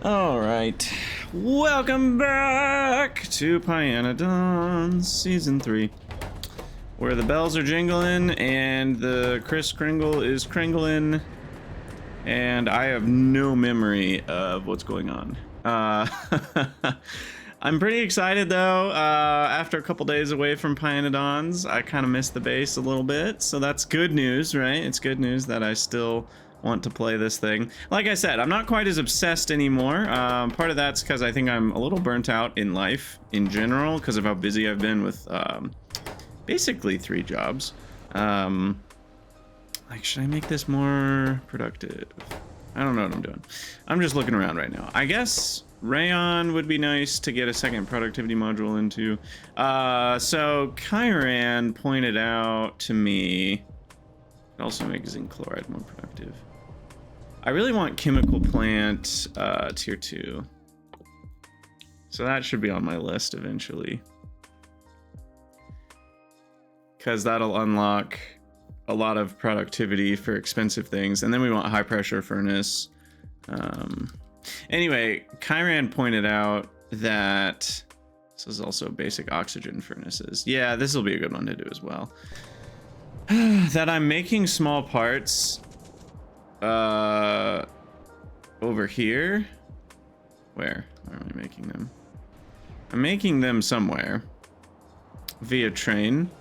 All right, welcome back to pYanodon's Season 3, where the bells are jingling and the Kris Kringle is kringling, and I have no memory of what's going on. I'm pretty excited though. After a couple days away from pYanodon's, I kind of missed the base a little bit, so that's good news, right? It's good news that I still want to play this thing. Like I said, I'm not quite as obsessed anymore. Part of that's because I think I'm a little burnt out in life in general because of how busy I've been with basically 3 jobs. Like, should I make this more productive? I don't know what I'm doing. I'm just looking around right now. I guess Rayon would be nice to get a second productivity module into. So Kyran pointed out to me, it also makes zinc chloride more productive. I really want chemical plant tier 2. So that should be on my list eventually, because that'll unlock a lot of productivity for expensive things. And then we want high pressure furnace. Anyway, Kyran pointed out that this is also basic oxygen furnaces. Yeah, this will be a good one to do as well. That I'm making small parts over here. Where am I making them? I'm making them somewhere via train,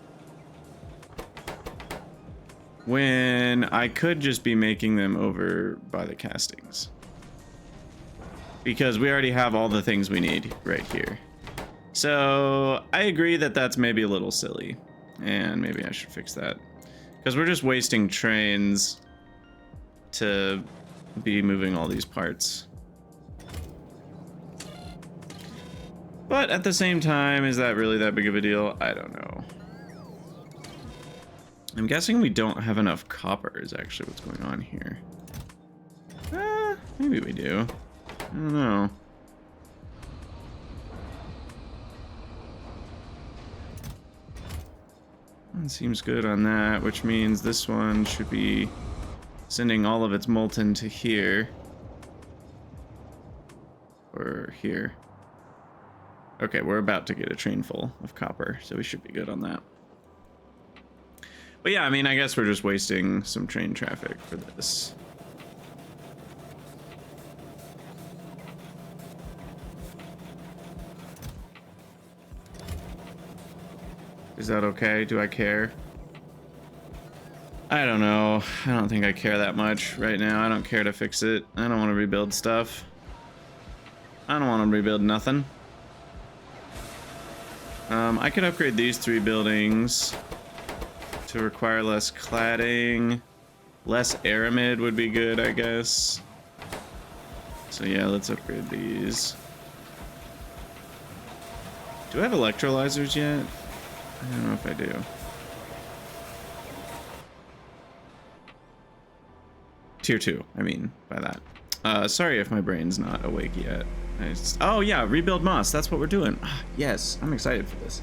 when I could just be making them over by the castings, because we already have all the things we need right here. So I agree that that's maybe a little silly, and maybe I should fix that, because we're just wasting trains to be moving all these parts. But at the same time, is that really that big of a deal? I don't know. I'm guessing we don't have enough copper is actually what's going on here. Maybe we do. I don't know. That seems good on that, which means this one should be sending all of its molten to here. Or here. Okay, we're about to get a train full of copper, so we should be good on that. But yeah, I mean, I guess we're just wasting some train traffic for this. Is that okay? Do I care? I don't know. I don't think I care that much right now. I don't care to fix it. I don't want to rebuild stuff. I don't want to rebuild nothing. I could upgrade these 3 buildings to require less cladding. Less aramid would be good, I guess. So yeah, let's upgrade these. Do I have electrolyzers yet? I don't know if I do. Tier 2, I mean, by that. Sorry if my brain's not awake yet. Oh yeah, rebuild moss, that's what we're doing. Yes, I'm excited for this,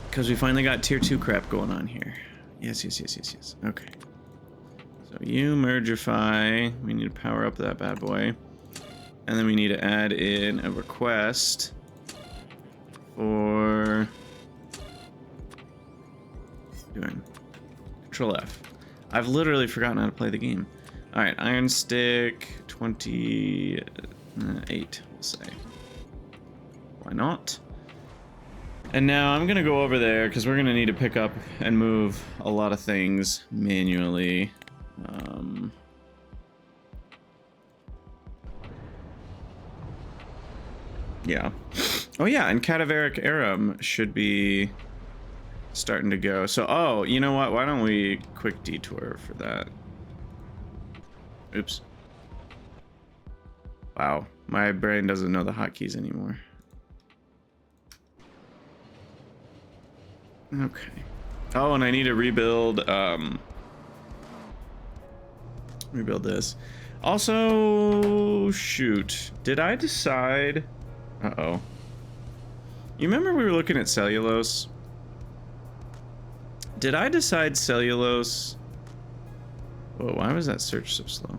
because we finally got tier 2 crap going on here. Yes. Okay. So you mergify. We need to power up that bad boy. And then we need to add in a request for doing Control F. I've literally forgotten how to play the game. All right, iron stick 28, we'll say. Why not? And now I'm gonna go over there because we're gonna need to pick up and move a lot of things manually. Yeah. Oh yeah, and Cadaveric Arum should be starting to go. So, oh, you know what? Why don't we quick detour for that? Oops. Wow, my brain doesn't know the hotkeys anymore. Okay. Oh, and I need to rebuild rebuild this. Also, shoot. Did I decide? Uh-oh. You remember we were looking at cellulose? Did I decide cellulose? Whoa, why was that search so slow?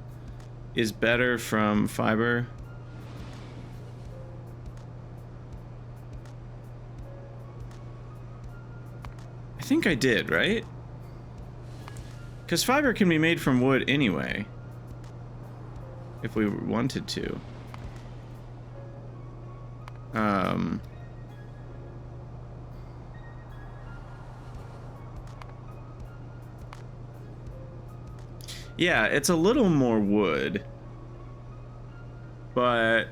is better from fiber. I think I did, right? Because fiber can be made from wood anyway, if we wanted to. Yeah, it's a little more wood, but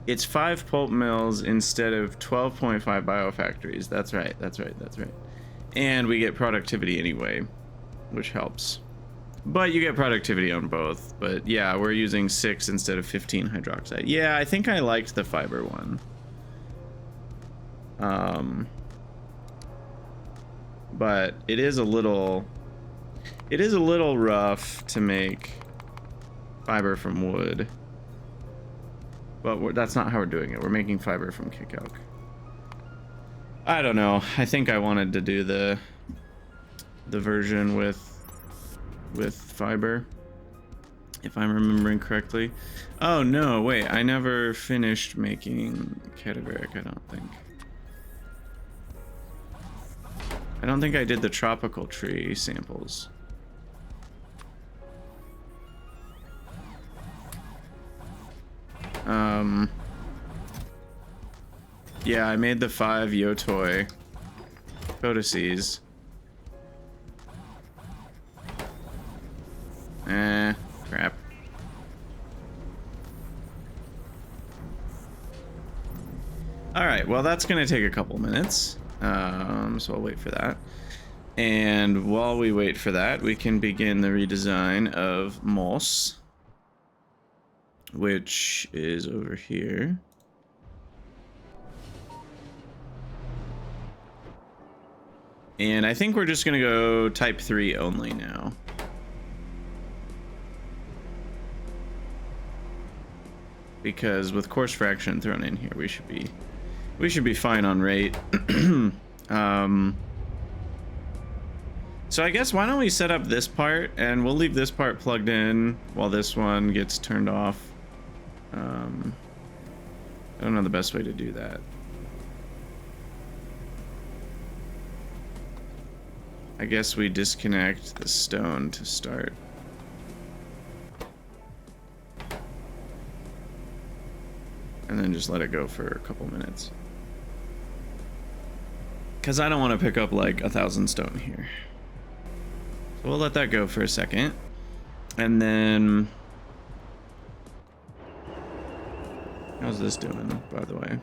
it's 5 pulp mills instead of 12.5 biofactories. That's right, that's right, that's right. And we get productivity anyway, which helps. But you get productivity on both. But yeah, we're using 6 instead of 15 hydroxide. Yeah, I think I liked the fiber one. But it is a little rough to make fiber from wood. But that's not how we're doing it. We're making fiber from kick elk. I don't know. I think I wanted to do the version with fiber, if I'm remembering correctly. Oh no, wait, I never finished making cadaveric, I don't think I did the tropical tree samples. Yeah, I made the 5 Yotoi codices. Crap. Alright, well that's gonna take a couple minutes. So I'll wait for that. And while we wait for that, we can begin the redesign of Moss, which is over here. And I think we're just gonna go type 3 only now. Because with coarse fraction thrown in here, we should be fine on rate. So I guess why don't we set up this part, and we'll leave this part plugged in while this one gets turned off. I don't know the best way to do that. I guess we disconnect the stone to start. And then just let it go for a couple minutes. Because I don't want to pick up like 1,000 stone here. So we'll let that go for a second. And then... how's this doing, by the way?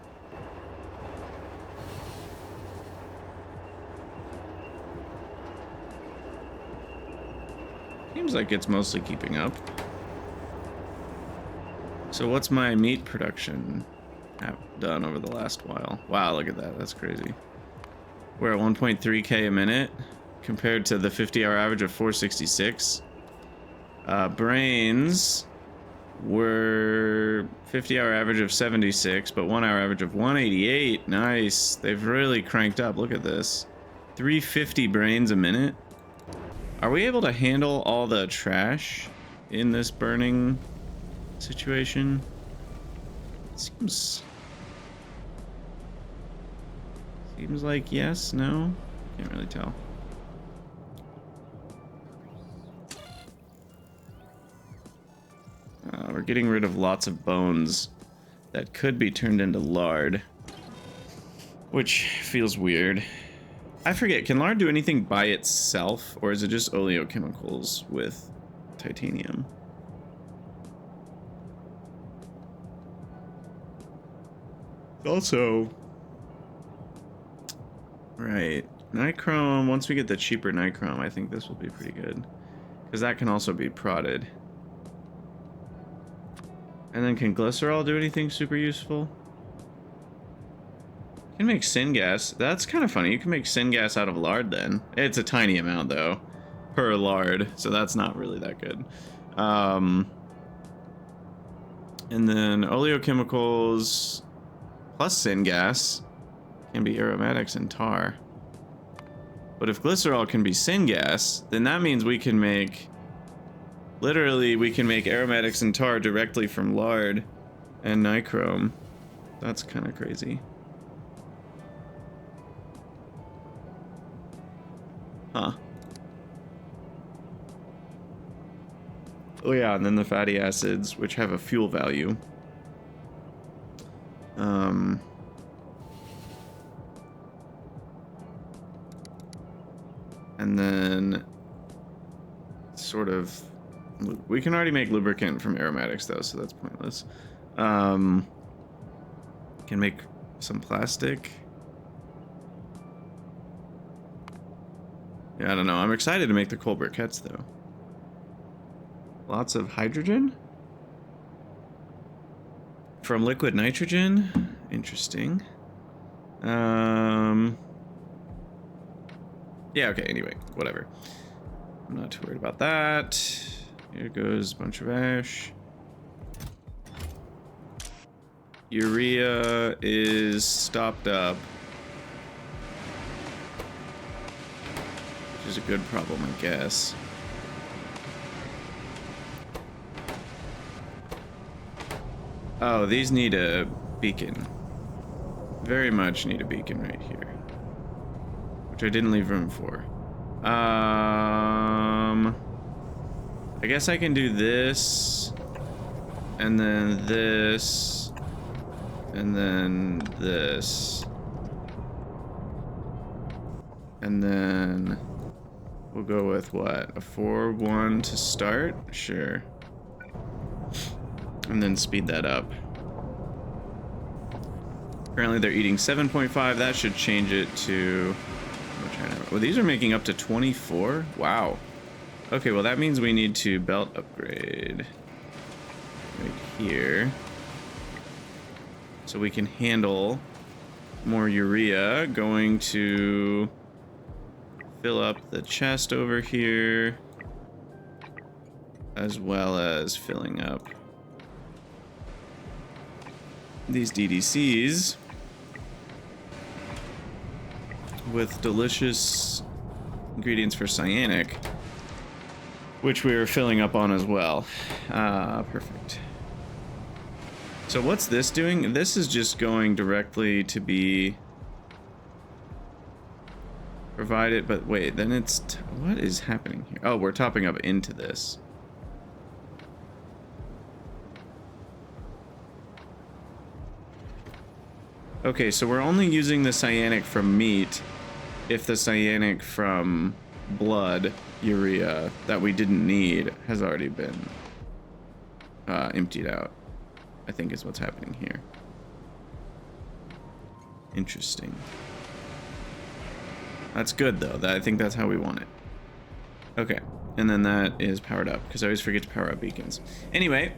Seems like it's mostly keeping up. So what's my meat production have done over the last while? Wow, look at that. That's crazy. We're at 1.3k a minute compared to the 50-hour average of 466. Brains were 50-hour average of 76, but 1-hour average of 188. Nice. They've really cranked up. Look at this. 350 brains a minute. Are we able to handle all the trash in this burning situation? Seems like yes, no? Can't really tell. We're getting rid of lots of bones that could be turned into lard, which feels weird. I forget, can lard do anything by itself, or is it just oleochemicals with titanium? Also, right, nichrome, once we get the cheaper nichrome, I think this will be pretty good. Because that can also be prodded. And then can glycerol do anything super useful? You can make syngas. That's kind of funny. You can make syngas out of lard then. It's a tiny amount though, per lard, so that's not really that good. And then oleochemicals plus syngas can be aromatics and tar. But if glycerol can be syngas, then that means we can make Literally, we can make aromatics and tar directly from lard and nichrome. That's kind of crazy. Huh. Oh yeah, and then the fatty acids, which have a fuel value. And then sort of, we can already make lubricant from aromatics though, so that's pointless. Can make some plastic. Yeah, I don't know. I'm excited to make the coal briquettes though. Lots of hydrogen from liquid nitrogen. Interesting. Yeah, okay, anyway, whatever. I'm not too worried about that. Here goes a bunch of ash. Urea is stopped up, which is a good problem, I guess. Oh, these need a beacon. Very much need a beacon right here, which I didn't leave room for. I guess I can do this, and then this, and then this, and then we'll go with what? A 4-1 to start? Sure. And then speed that up. Currently they're eating 7.5. That should change it to... Well, these are making up to 24? Wow. Okay, well that means we need to belt upgrade right here, so we can handle more urea. Going to fill up the chest over here, as well as filling up these DDCs with delicious ingredients for cyanic, which we're filling up on as well. Perfect. So what's this doing? This is just going directly to be provided, but wait, then it's... what is happening here? Oh, we're topping up into this. Okay, so we're only using the cyanic from meat if the cyanic from blood, urea, that we didn't need has already been emptied out, I think is what's happening here. Interesting. That's good though. I think that's how we want it. Okay, and then that is powered up, because I always forget to power up beacons. Anyway,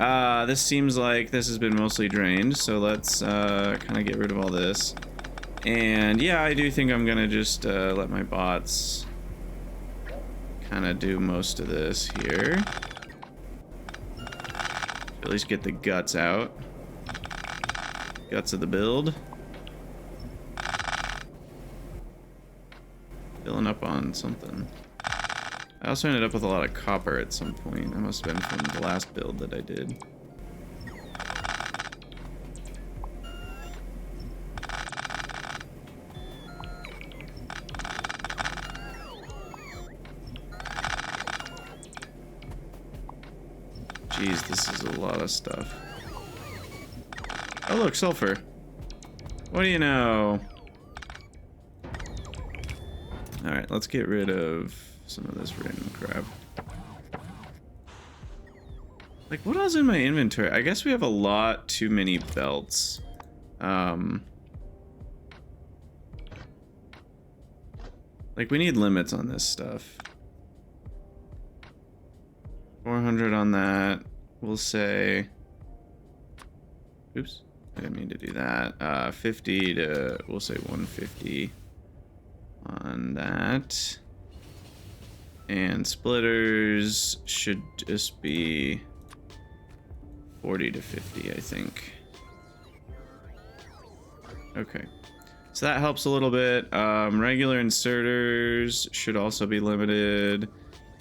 this seems like this has been mostly drained, so let's kind of get rid of all this. And yeah, I do think I'm gonna just let my bots kind of do most of this here. At least get the guts out. Guts of the build. Filling up on something. I also ended up with a lot of copper at some point. That must have been from the last build that I did. Jeez, this is a lot of stuff. Oh look, sulfur. What do you know? Alright, let's get rid of some of this random crap. Like, what else in my inventory? I guess we have a lot too many belts. Like, we need limits on this stuff. 400 on that. We'll say... oops, I didn't mean to do that. 50 to... we'll say 150 on that. And splitters should just be 40 to 50, I think. Okay. So that helps a little bit. Regular inserters should also be limited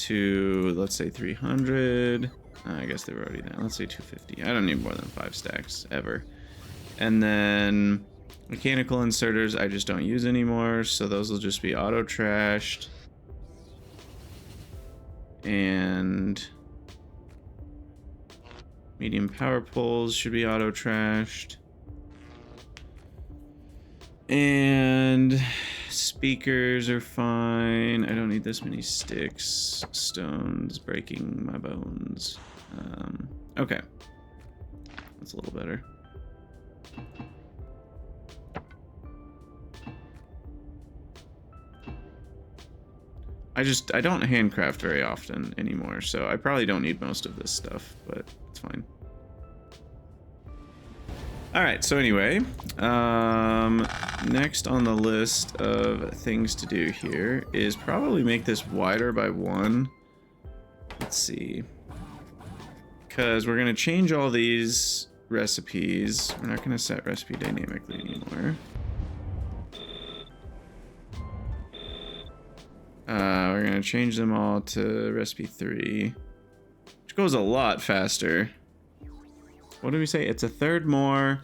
to, let's say 300. I guess they were already there. Let's say 250. I don't need more than 5 stacks ever. And then mechanical inserters I just don't use anymore, so those will just be auto trashed. And medium power poles should be auto trashed. And speakers are fine. I don't need this many sticks. Stones breaking my bones. Okay. That's a little better. I don't handcraft very often anymore, so I probably don't need most of this stuff, but it's fine. Alright, so anyway, next on the list of things to do here is probably make this wider by 1. Let's see. Because we're going to change all these recipes. We're not going to set recipe dynamically anymore. We're going to change them all to recipe 3, which goes a lot faster. What do we say? It's a third more,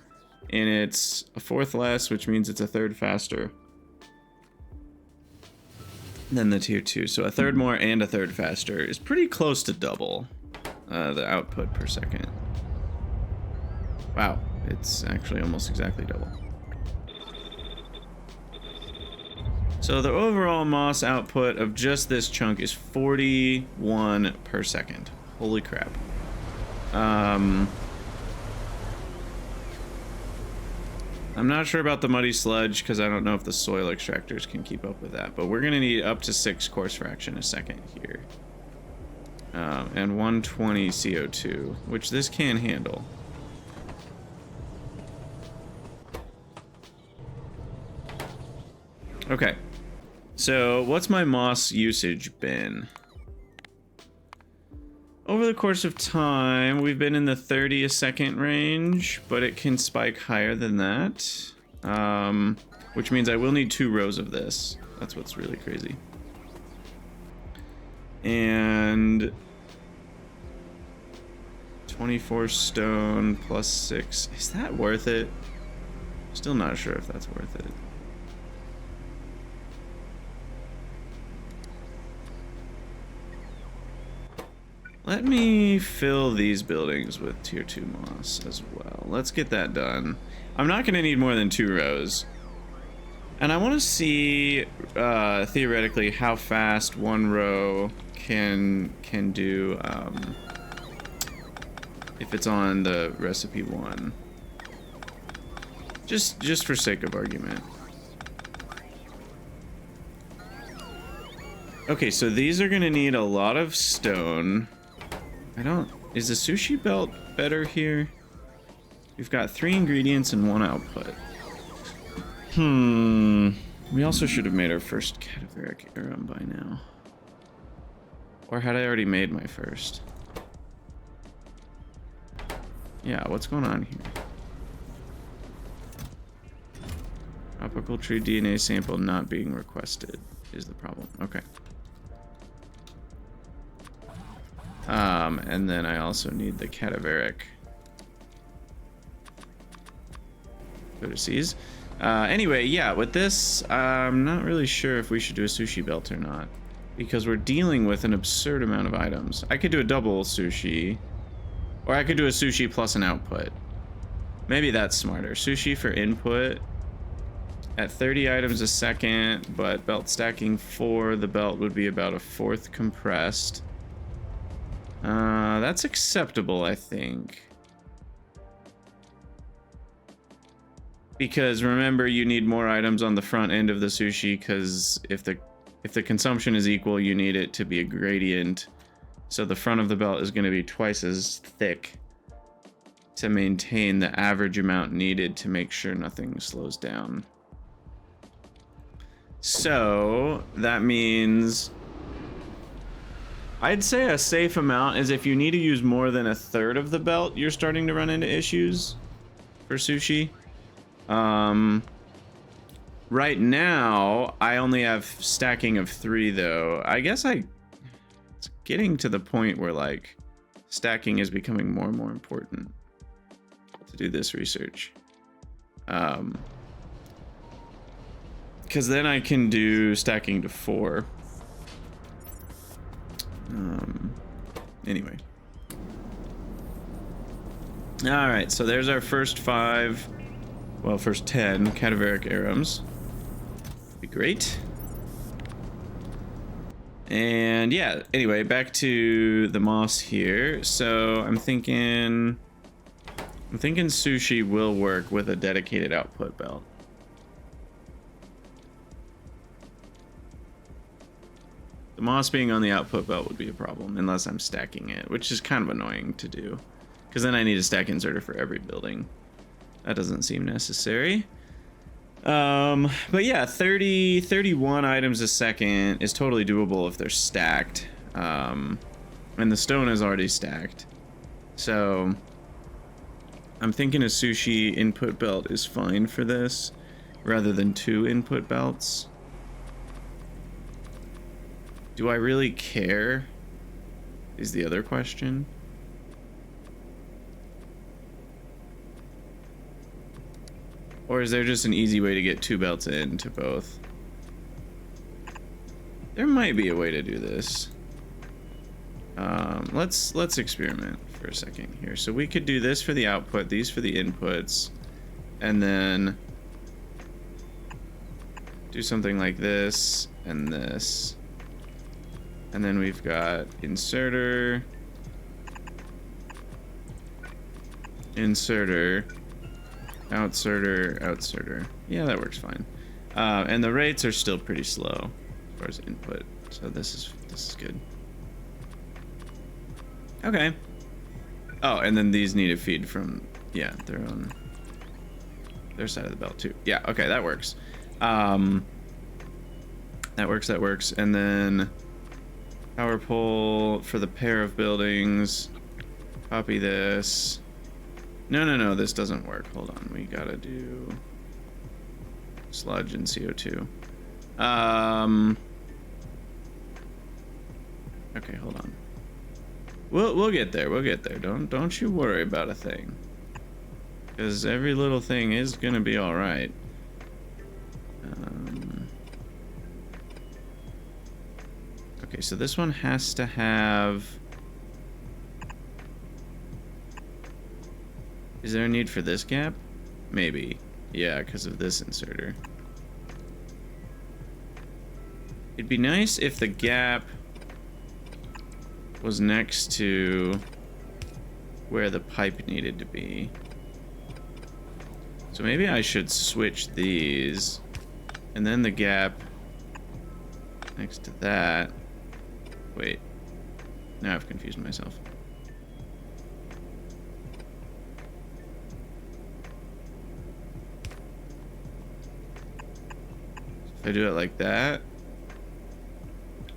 and it's a fourth less, which means it's a third faster than the tier 2. So a third more and a third faster is pretty close to double the output per second. Wow, it's actually almost exactly double. So the overall moss output of just this chunk is 41 per second. Holy crap. I'm not sure about the muddy sludge because I don't know if the soil extractors can keep up with that, but we're going to need up to 6 coarse fraction a second here. And 120 CO2, which this can handle. Okay. So, what's my moss usage been? Over the course of time, we've been in the 30 a second range, but it can spike higher than that. Which means I will need 2 rows of this. That's what's really crazy. And 24 stone plus 6. Is that worth it? Still not sure if that's worth it. Let me fill these buildings with tier 2 moss as well. Let's get that done. I'm not going to need more than 2 rows. And I want to see, theoretically, how fast 1 row can do, if it's on the recipe 1. Just for sake of argument. Okay, so these are going to need a lot of stone. Is the sushi belt better here? We've got 3 ingredients and 1 output. We also should have made our first cadaveric arum by now. Or had I already made my first? Yeah, what's going on here? Tropical tree DNA sample not being requested is the problem. Okay. And then I also need the cadaveric codices. Anyway, yeah, with this, I'm not really sure if we should do a sushi belt or not, because we're dealing with an absurd amount of items. I could do a double sushi, or I could do a sushi plus an output. Maybe that's smarter. Sushi for input at 30 items a second, but belt stacking for the belt would be about a 1/4 compressed. That's acceptable, I think. Because remember, you need more items on the front end of the sushi, because if the consumption is equal, you need it to be a gradient. So the front of the belt is going to be twice as thick to maintain the average amount needed to make sure nothing slows down. So that means I'd say a safe amount is if you need to use more than 1/3 of the belt, you're starting to run into issues for sushi. Right now, I only have stacking of 3 though. I guess it's getting to the point where like stacking is becoming more and more important to do this research. Because then I can do stacking to 4. Anyway. Alright, so there's our first 5, well, first 10 cadaveric arums. Be great. And yeah, anyway, back to the moss here. So I'm thinking sushi will work with a dedicated output belt. The moss being on the output belt would be a problem unless I'm stacking it, which is kind of annoying to do. Because then I need a stack inserter for every building. That doesn't seem necessary. But yeah, 31 items a second is totally doable if they're stacked. And the stone is already stacked. So I'm thinking a sushi input belt is fine for this, rather than 2 input belts. Do I really care? Is the other question. Or is there just an easy way to get 2 belts into both? There might be a way to do this. Let's experiment for a second here. So we could do this for the output, these for the inputs, and then do something like this and this. And then we've got inserter, inserter, outsider, outsider. Yeah, that works fine. And the rates are still pretty slow as far as input. So this is good. Okay. Oh, and then these need a feed from, yeah, their side of the belt too. Yeah, okay, that works. That works. And then power pole for the pair of buildings. Copy this. No, this doesn't work. Hold on, we gotta do sludge and CO2. Okay, hold on. We'll get there. We'll get there. Don't you worry about a thing, because every little thing is gonna be all right. Okay, so this one has to have. Is there a need for this gap? Maybe. Yeah, because of this inserter. It'd be nice if the gap was next to where the pipe needed to be. So maybe I should switch these, and then the gap next to that. Wait, now I've confused myself. If I do it like that,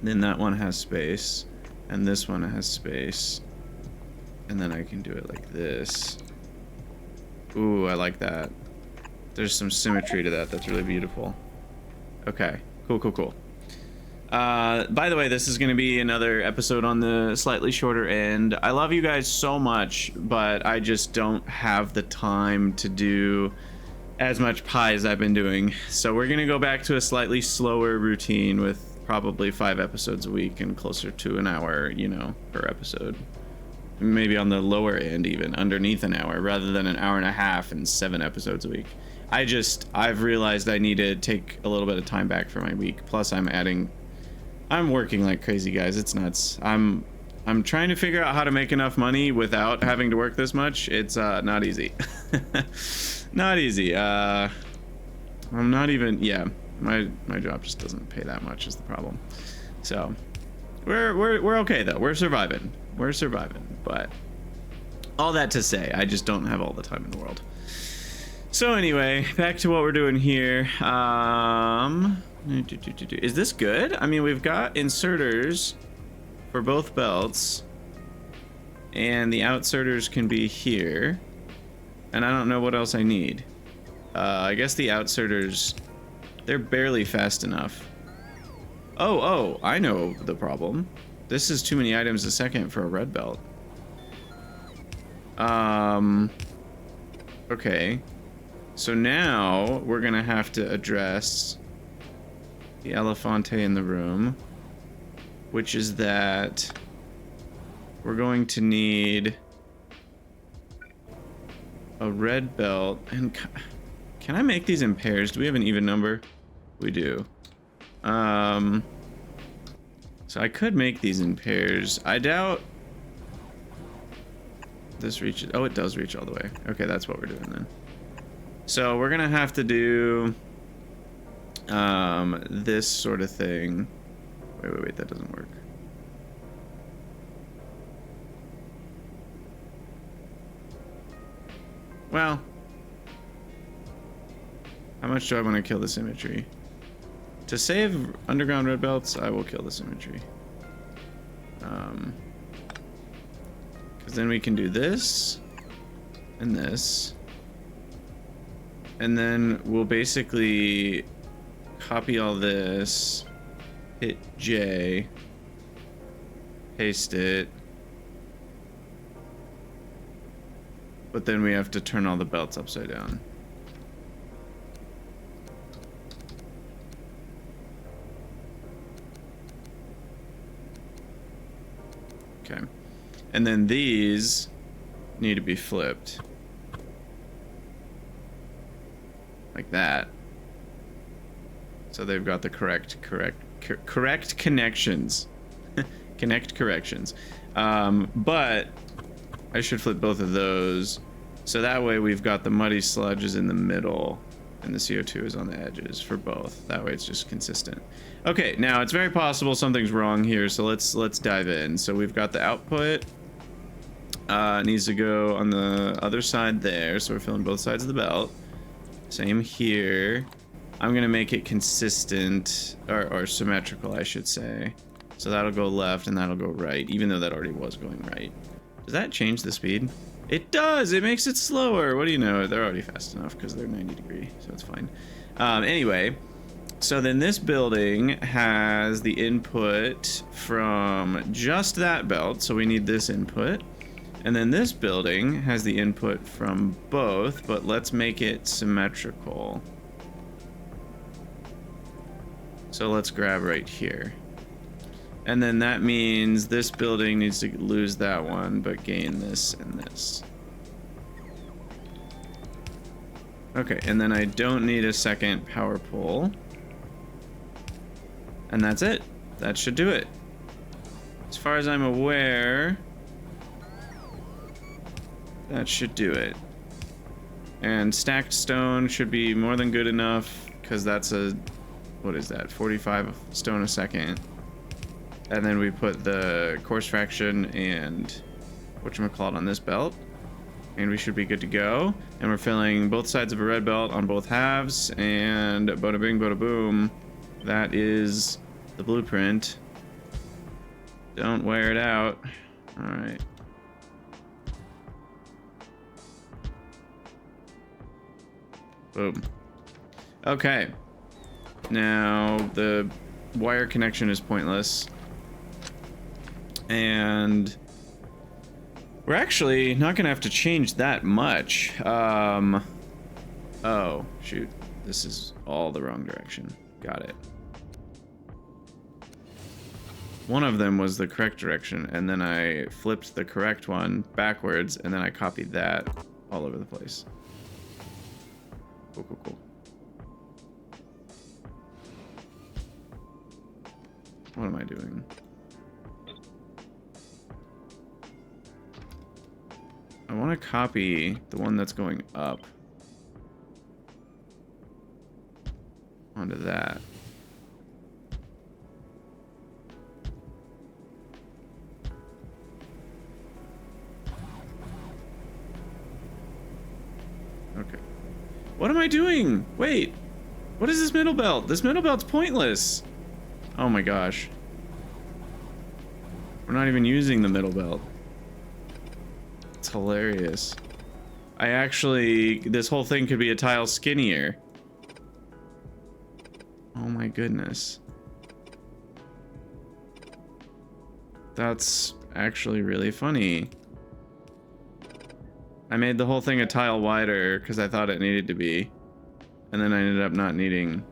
then that one has space, and this one has space, and then I can do it like this. Ooh, I like that. There's some symmetry to that. That's really beautiful. Okay, cool. By the way, this is going to be another episode on the slightly shorter end. I love you guys so much, but I just don't have the time to do as much pie as I've been doing. So we're going to go back to a slightly slower routine with probably 5 episodes a week and closer to an hour, you know, per episode. Maybe on the lower end, even underneath an hour, rather than an hour and a half and 7 episodes a week. I've realized I need to take a little bit of time back for my week. Plus I'm working like crazy, guys. It's nuts. I'm trying to figure out how to make enough money without having to work this much. It's not easy. Not easy. I'm not even, yeah, my job just doesn't pay that much is the problem. So we're okay though. We're surviving, but all that to say, I just don't have all the time in the world. So anyway, back to what we're doing here. Is this good? I mean, we've got inserters for both belts, and the outserters can be here, and I don't know what else I need. I guess the outserters, they're barely fast enough. Oh, I know the problem. This is too many items a second for a red belt. Okay. So now we're gonna have to address the elefante in the room, which is that we're going to need a red belt. And can I make these in pairs? Do we have an even number? We do. So I could make these in pairs. I doubt this reaches. Oh, it does reach all the way. Okay, that's what we're doing then. So we're gonna have to do this sort of thing. Wait, that doesn't work. Well, how much do I want to kill the symmetry? To save underground red belts, I will kill the symmetry. Because then we can do this and this. And then we'll basically copy all this, hit J, paste it. But then we have to turn all the belts upside down. Okay. And then these need to be flipped. Like that. So they've got the correct connections. Connect corrections. But I should flip both of those. So that way we've got the muddy sludges in the middle and the CO2 is on the edges for both. That way it's just consistent. Okay, now it's very possible something's wrong here, so let's dive in. So we've got the output. Needs to go on the other side there, so we're filling both sides of the belt. Same here. I'm gonna make it consistent, or symmetrical, I should say. So that'll go left and that'll go right, even though that already was going right. Does that change the speed? It does! It makes it slower! What do you know? They're already fast enough because they're 90 degree, so it's fine. Anyway, so then this building has the input from just that belt, so we need this input. And then this building has the input from both, but let's make it symmetrical. So let's grab right here. And then that means this building needs to lose that one, but gain this and this. Okay, and then I don't need a second power pole. And that's it. That should do it. As far as I'm aware, that should do it. And stacked stone should be more than good enough, because that's a, what is that, 45 stone a second. And then we put the course fraction and whatchamacallit on this belt. And we should be good to go. And we're filling both sides of a red belt on both halves. And bada bing, bada boom. That is the blueprint. Don't wear it out. Alright. Boom. Okay. Now, the wire connection is pointless. And we're actually not gonna have to change that much. Oh, shoot. This is all the wrong direction. Got it. One of them was the correct direction, and then I flipped the correct one backwards, and then I copied that all over the place. Cool, cool, cool. What am I doing? I want to copy the one that's going up onto that. Okay. What am I doing? Wait. What is this middle belt? This middle belt's pointless. Oh my gosh. We're not even using the middle belt. It's hilarious. I actually, this whole thing could be a tile skinnier. Oh my goodness. That's actually really funny. I made the whole thing a tile wider because I thought it needed to be. And then I ended up not needing...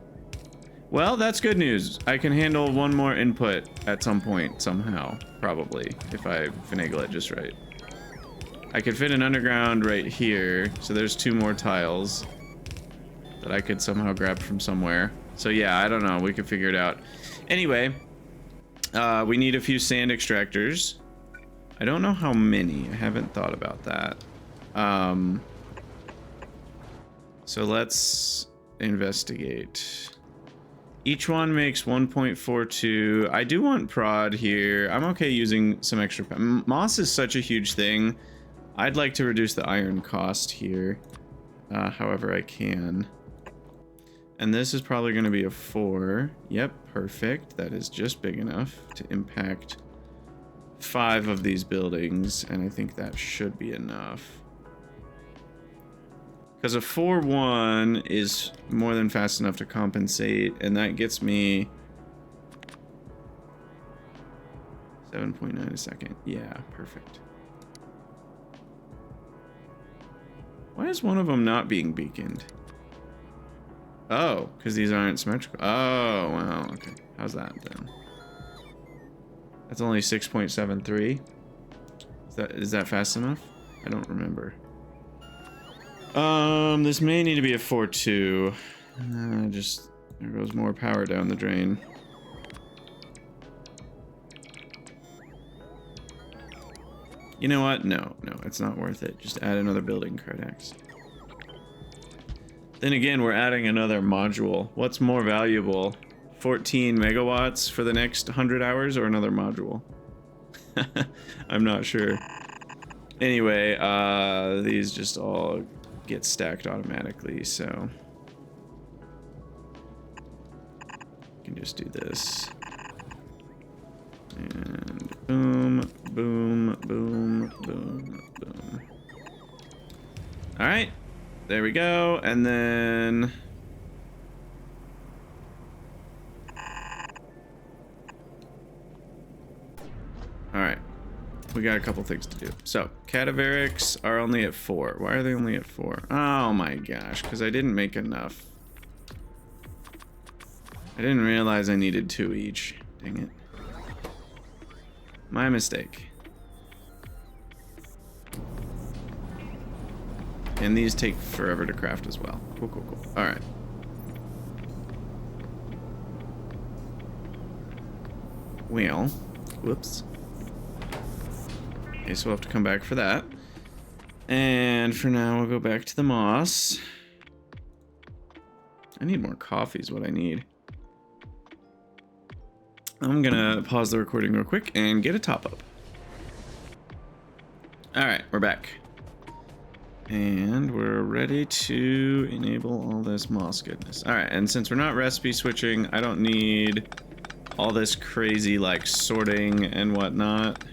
Well, that's good news. I can handle one more input at some point, somehow. Probably, if I finagle it just right. I could fit an underground right here, so there's 2 more tiles that I could somehow grab from somewhere. So yeah, I don't know. We could figure it out. Anyway, we need a few sand extractors. I don't know how many. I haven't thought about that. So let's investigate. Each one makes 1.42. I do want prod here. I'm okay using some extra. Moss is such a huge thing. I'd like to reduce the iron cost here, however I can. And this is probably going to be a 4. Yep, perfect. That is just big enough to impact 5 of these buildings, and I think that should be enough. Because a 4-1 is more than fast enough to compensate, and that gets me 7.9 a second. Yeah, perfect. Why is one of them not being beaconed? Oh, because these aren't symmetrical. Oh, wow, okay. How's that then? That's only 6.73. Is that fast enough? I don't remember. This may need to be a 4-2. Just there goes more power down the drain. You know what? No, it's not worth it. Just add another building, Cardax. Then again, we're adding another module. What's more valuable? 14 megawatts for the next 100 hours or another module? I'm not sure. Anyway, these just all get stacked automatically, so you can just do this. And boom, boom, boom, boom, boom. All right, there we go. And then all right, we got a couple things to do. So cadaverics are only at 4. Why are they only at 4? Oh my gosh, because I didn't make enough. I didn't realize I needed 2 each. Dang it. My mistake. And these take forever to craft as well. Cool, cool, cool. All right. Well, whoops. Okay, so we'll have to come back for that. And for now, we'll go back to the moss. I need more coffee is what I need. I'm gonna pause the recording real quick and get a top up. All right, we're back. And we're ready to enable all this moss goodness. All right, and since we're not recipe switching, I don't need all this crazy like sorting and whatnot.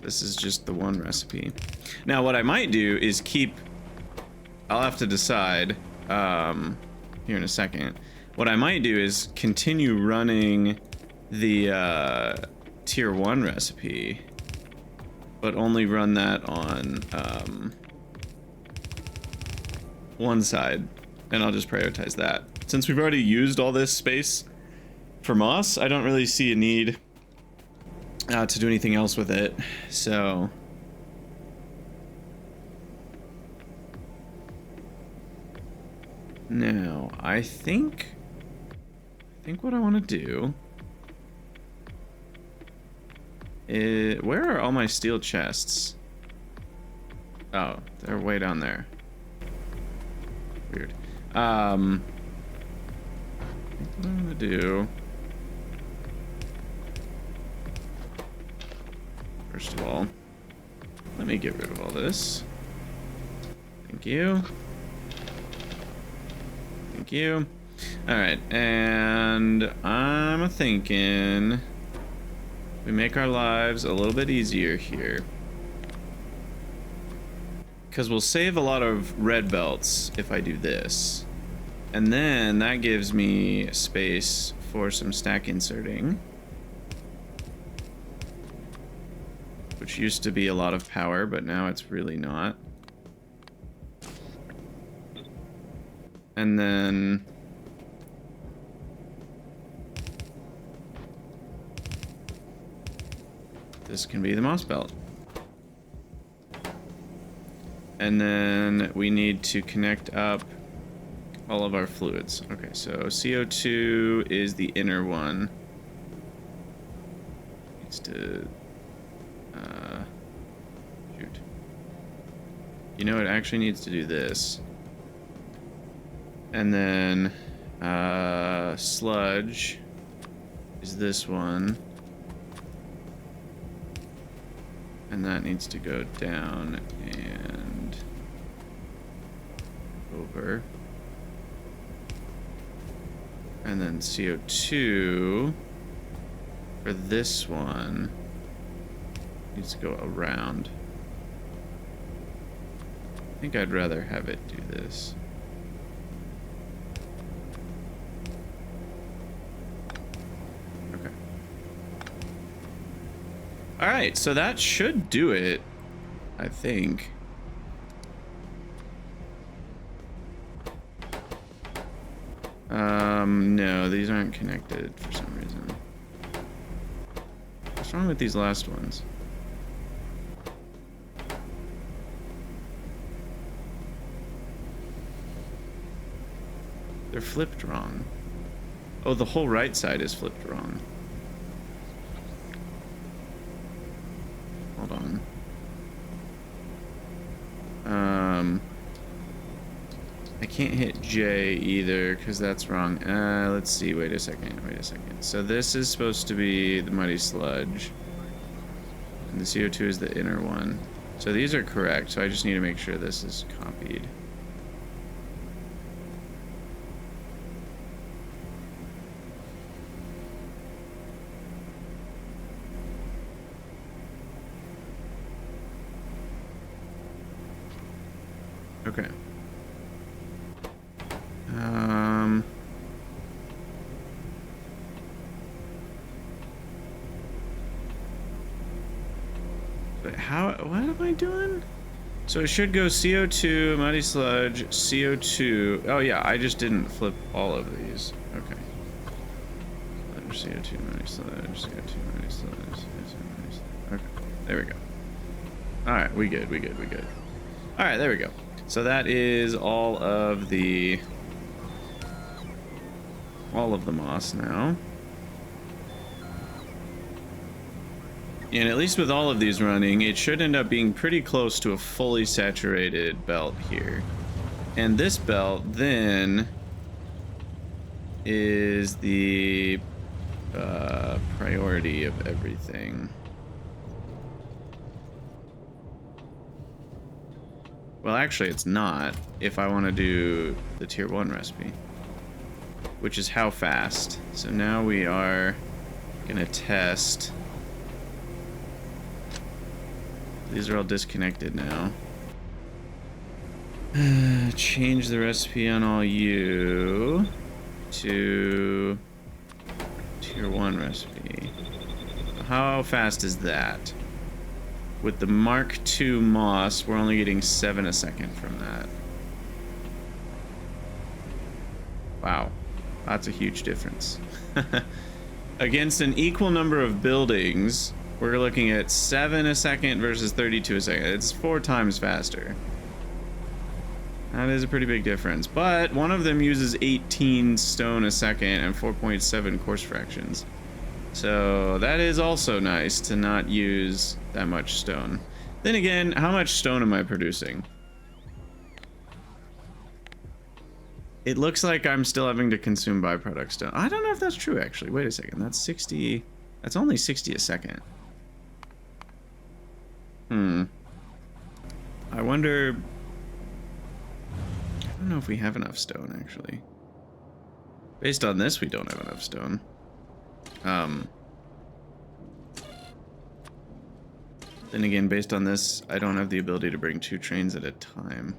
This is just the one recipe. Now what I might do is I'll have to decide here in a second. What I might do is continue running the tier 1 recipe, but only run that on one side, and I'll just prioritize that. Since we've already used all this space for moss, I don't really see a need to do anything else with it. So now I think what I want to do is, where are all my steel chests? Oh, they're way down there. Weird. What I'm gonna do, first of all, let me get rid of all this. Thank you. Thank you. All right, and I'm thinking we make our lives a little bit easier here, because we'll save a lot of red belts if I do this, and then that gives me space for some stack inserting, which used to be a lot of power, but now it's really not. And then this can be the moss belt. And then we need to connect up all of our fluids. Okay, so CO2 is the inner one. Needs to shoot. You know, it actually needs to do this. And then sludge is this one. And that needs to go down and over. And then CO2 for this one needs to go around. I think I'd rather have it do this. Okay. Alright, so that should do it, I think. No, these aren't connected for some reason. What's wrong with these last ones? They're flipped wrong. Oh, the whole right side is flipped wrong. Hold on. I can't hit J either because that's wrong. Let's see. Wait a second. So this is supposed to be the muddy sludge. And the CO2 is the inner one. So these are correct. So I just need to make sure this is copied. Okay. But what am I doing? So it should go CO2, muddy sludge, CO2. Oh yeah, I just didn't flip all of these. Okay. CO2, muddy sludge, CO2, muddy sludge, CO2, muddy sludge. Okay, there we go. Alright, we good. Alright, there we go. So that is all of the moss now. And at least with all of these running, it should end up being pretty close to a fully saturated belt here. And this belt then is the priority of everything. Well, actually, it's not if I want to do the tier 1 recipe, which is how fast. So now we are gonna test. These are all disconnected now. Change the recipe on all you to tier 1 recipe. How fast is that? With the Mark II moss, we're only getting 7 a second from that. Wow, that's a huge difference. Against an equal number of buildings, we're looking at 7 a second versus 32 a second. It's 4 times faster. That is a pretty big difference. But one of them uses 18 stone a second and 4.7 course fractions. So that is also nice to not use that much stone. Then again, how much stone am I producing? It looks like I'm still having to consume byproduct stone. I don't know if that's true, actually. Wait a second. That's 60. That's only 60 a second. I wonder. I don't know if we have enough stone, actually. Based on this, we don't have enough stone. Then again, based on this, I don't have the ability to bring 2 trains at a time.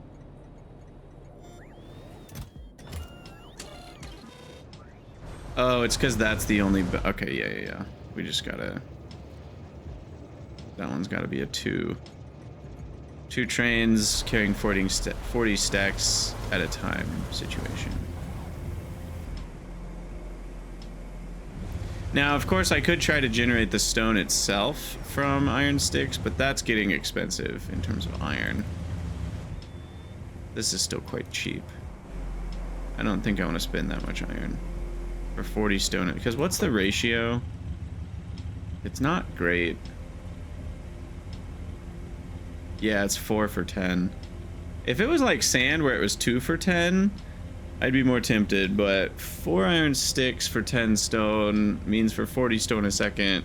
Oh, it's because that's the only... Okay, yeah. We just gotta... That one's gotta be a 2. 2 trains carrying 40 stacks at a time situation. Now, of course, I could try to generate the stone itself from iron sticks, but that's getting expensive in terms of iron. This is still quite cheap. I don't think I want to spend that much iron for 40 stone, because what's the ratio? It's not great. Yeah, it's 4 for 10. If it was like sand where it was 2 for 10, I'd be more tempted, but 4 iron sticks for 10 stone means for 40 stone a second,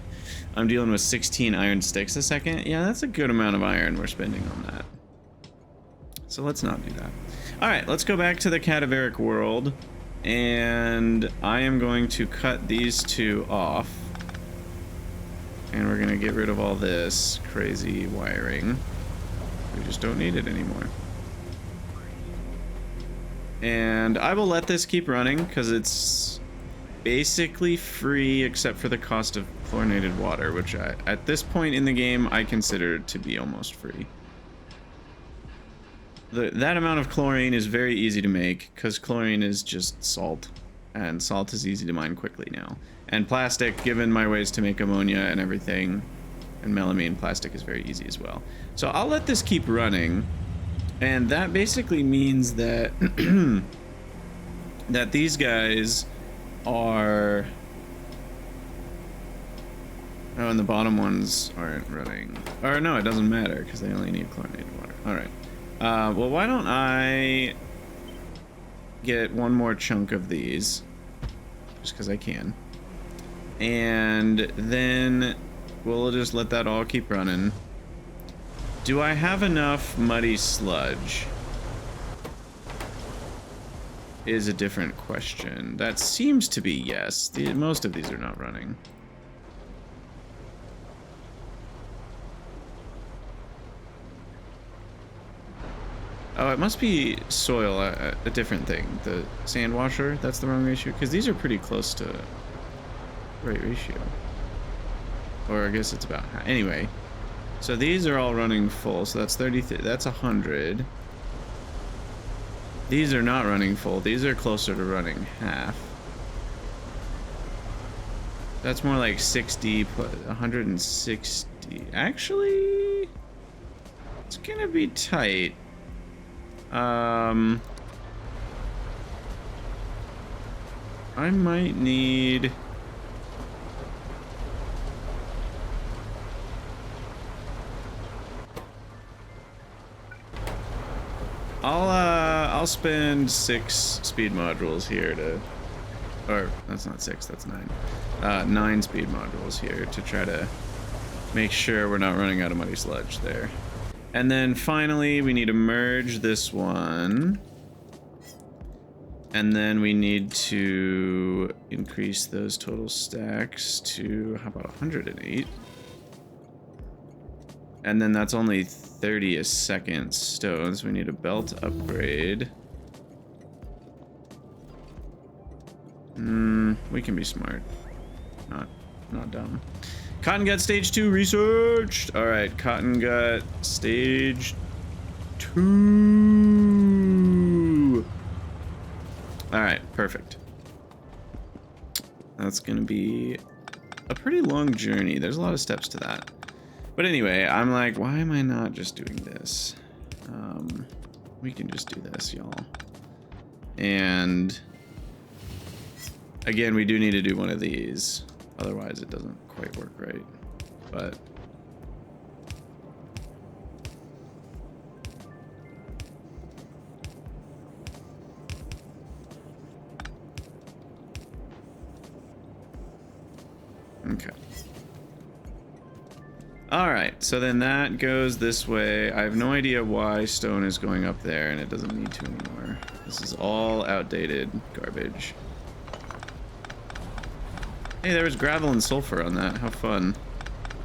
I'm dealing with 16 iron sticks a second. Yeah, that's a good amount of iron we're spending on that. So let's not do that. All right, let's go back to the cadaveric world, and I am going to cut these 2 off. And we're gonna get rid of all this crazy wiring. We just don't need it anymore. And I will let this keep running because it's basically free except for the cost of chlorinated water, which at this point in the game I consider to be almost free. That amount of chlorine is very easy to make because chlorine is just salt, and salt is easy to mine quickly now. And plastic, given my ways to make ammonia and everything, and melamine, plastic is very easy as well. So I'll let this keep running. And that basically means that that these guys are... Oh, and the bottom ones aren't running. Or no, it doesn't matter because they only need chlorinated water. Alright. Well, why don't I get one more chunk of these? Just because I can. And then we'll just let that all keep running. Do I have enough muddy sludge? Is a different question. That seems to be yes. Most of these are not running. Oh, it must be soil, a different thing. The sand washer, that's the wrong ratio. Because these are pretty close to the right ratio. Or I guess it's about half. Anyway. So these are all running full, so that's 30, that's 100. These are not running full, these are closer to running half. That's more like 60 plus 160. Actually, it's gonna be tight. I might need... I'll spend 6 speed modules here to, or that's not 6, that's 9. 9 speed modules here to try to make sure we're not running out of muddy sludge there. And then finally we need to merge this one. And then we need to increase those total stacks to, how about 108? And then that's only 30 a second stones. We need a belt upgrade. We can be smart. Not dumb. Cotton gut stage 2 researched. All right, cotton gut stage 2. All right, perfect. That's gonna be a pretty long journey. There's a lot of steps to that. But anyway, I'm like, why am I not just doing this? We can just do this, y'all. And again, we do need to do one of these. Otherwise, it doesn't quite work right. But okay. Alright, so then that goes this way. I have no idea why stone is going up there, and it doesn't need to anymore. This is all outdated garbage. Hey, there was gravel and sulfur on that. How fun.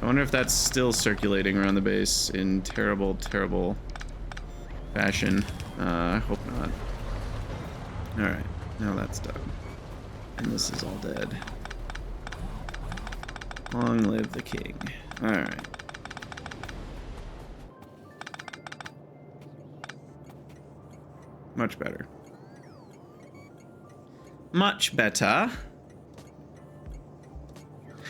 I wonder if that's still circulating around the base in terrible, terrible fashion. I hope not. Alright, now that's done. And this is all dead. Long live the king. Alright. Much better. Much better.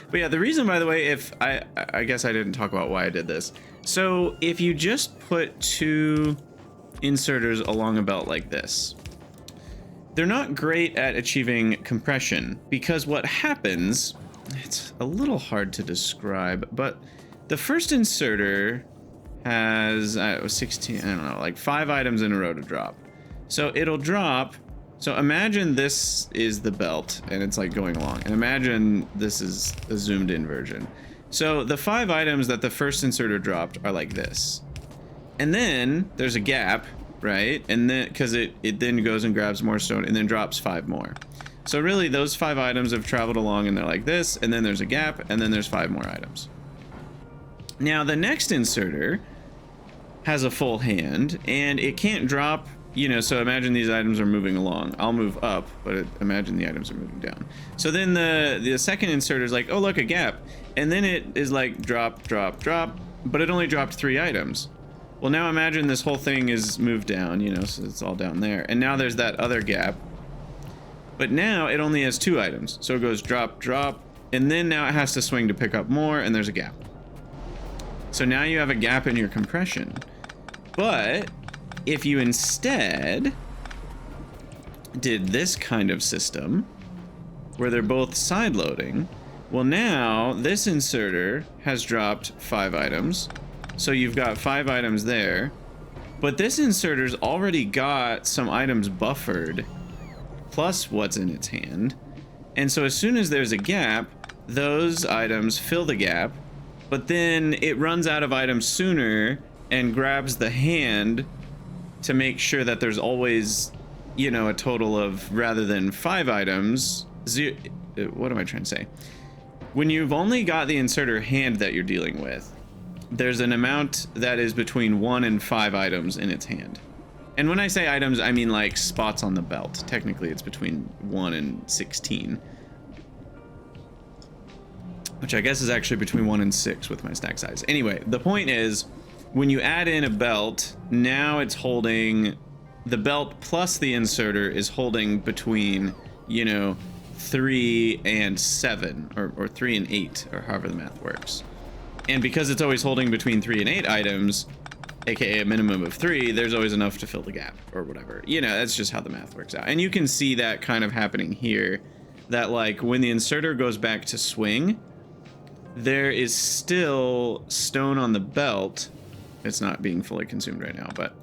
But yeah, the reason, by the way, if I guess I didn't talk about why I did this. So if you just put 2 inserters along a belt like this, they're not great at achieving compression, because what happens, it's a little hard to describe, but the first inserter has 16, I don't know, like 5 items in a row to drop. So it'll drop. So imagine this is the belt and it's like going along, and imagine this is a zoomed in version. So the 5 items that the first inserter dropped are like this, and then there's a gap, right? And then because it then goes and grabs more stone and then drops 5 more. So really those 5 items have traveled along and they're like this, and then there's a gap, and then there's 5 more items. Now the next inserter has a full hand and it can't drop. You know, so imagine these items are moving along. I'll move up, but imagine the items are moving down. So then the second inserter is like, oh, look, a gap. And then it is like drop, drop, drop, but it only dropped 3 items. Well, now imagine this whole thing is moved down, you know, so it's all down there. And now there's that other gap. But now it only has 2 items. So it goes drop, drop, and then now it has to swing to pick up more, and there's a gap. So now you have a gap in your compression. But if you instead did this kind of system where they're both side loading, well, now this inserter has dropped 5 items, so you've got 5 items there, but this inserter's already got some items buffered plus what's in its hand, and so as soon as there's a gap, those items fill the gap, but then it runs out of items sooner and grabs the hand to make sure that there's always, you know, a total of, rather than 5 items, what am I trying to say? When you've only got the inserter hand that you're dealing with, there's an amount that is between 1 and 5 items in its hand. And when I say items, I mean like spots on the belt. Technically, it's between 1 and 16. Which I guess is actually between 1 and 6 with my stack size. Anyway, the point is, when you add in a belt, now it's holding, the belt plus the inserter is holding between, you know, 3 and 7, or 3 and 8, or however the math works. And because it's always holding between 3 and 8 items, aka a minimum of 3, there's always enough to fill the gap, or whatever. You know, that's just how the math works out. And you can see that kind of happening here, that like when the inserter goes back to swing, there is still stone on the belt. It's not being fully consumed right now, but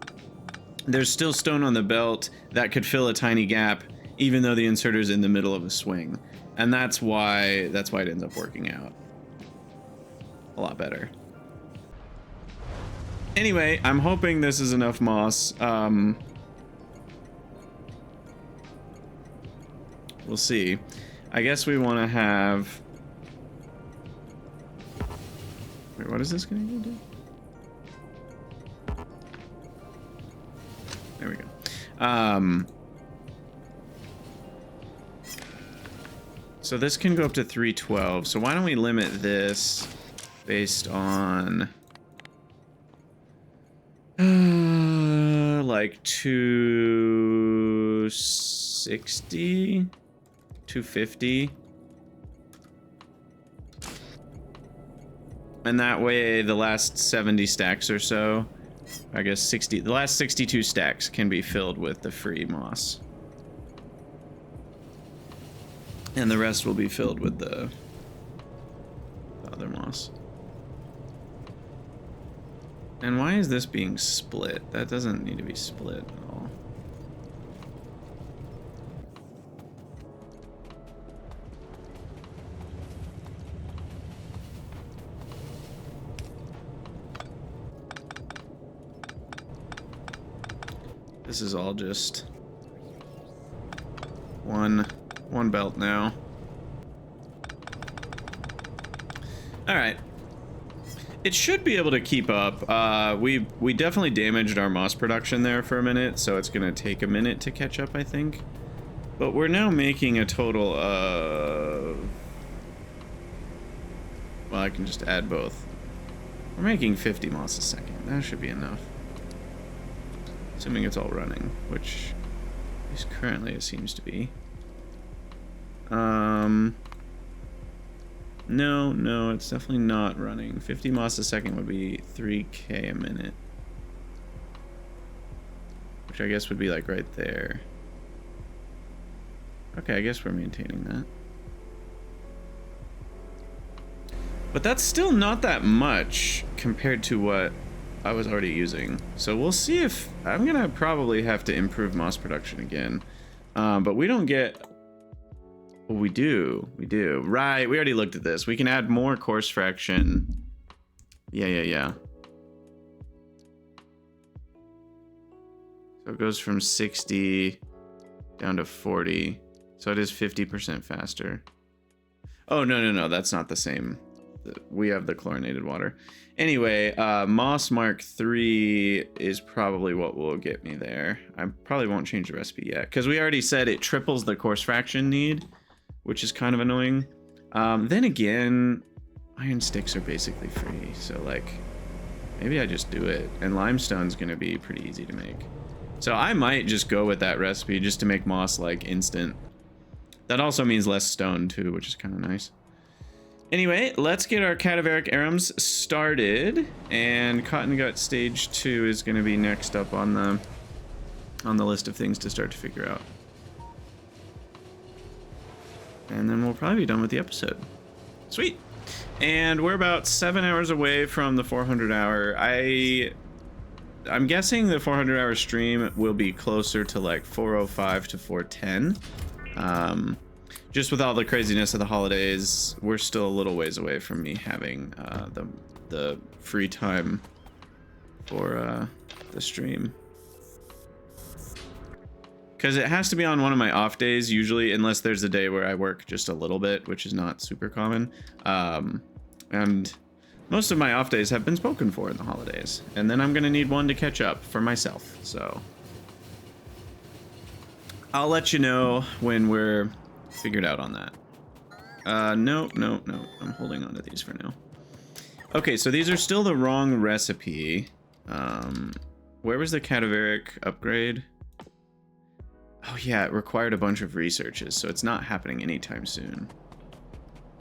there's still stone on the belt that could fill a tiny gap, even though the inserter's in the middle of a swing. And that's why it ends up working out a lot better. Anyway, I'm hoping this is enough moss. We'll see. I guess we want to have... Wait, what is this going to do? There we go. So this can go up to 312. So why don't we limit this based on like 260, 250. And that way the last 70 stacks or so, I guess 60, the last 62 stacks can be filled with the free moss. And the rest will be filled with the other moss. And why is this being split? That doesn't need to be split at all. This is all just one belt now. All right. It should be able to keep up. We definitely damaged our moss production there for a minute, so it's gonna take a minute to catch up, I think. But we're now making a total of... Well, I can just add both. We're making 50 moss a second. That should be enough. Assuming it's all running, which at least currently it seems to be. No, it's definitely not running. 50 moss a second would be 3k a minute. Which I guess would be like right there. Okay, I guess we're maintaining that. But that's still not that much compared to what I was already using. So we'll see if... I'm gonna probably have to improve moss production again. But we don't get... Well, we do. Right, we already looked at this. We can add more coarse fraction. Yeah. So it goes from 60 down to 40. So it is 50% faster. Oh, no, that's not the same. We have the chlorinated water. Anyway, Moss Mark III is probably what will get me there. I probably won't change the recipe yet, because we already said it triples the coarse fraction need, which is kind of annoying. Then again, iron sticks are basically free, so like, maybe I just do it. And limestone's gonna be pretty easy to make. So I might just go with that recipe just to make moss like instant. That also means less stone too, which is kind of nice. Anyway, let's get our cadaveric arums started, and cotton gut stage 2 is going to be next up on the list of things to start to figure out. And then we'll probably be done with the episode. Sweet. And we're about 7 hours away from the 400 hour. I'm guessing the 400 hour stream will be closer to like 405 to 410. Just with all the craziness of the holidays, we're still a little ways away from me having the free time for the stream. Because it has to be on one of my off days, usually, unless there's a day where I work just a little bit, which is not super common. And most of my off days have been spoken for in the holidays. And then I'm going to need one to catch up for myself, so... I'll let you know when we're... figured out on that. No. I'm holding on to these for now. Okay, so these are still the wrong recipe. Where was the cadaveric upgrade? Oh yeah, it required a bunch of researches, so it's not happening anytime soon.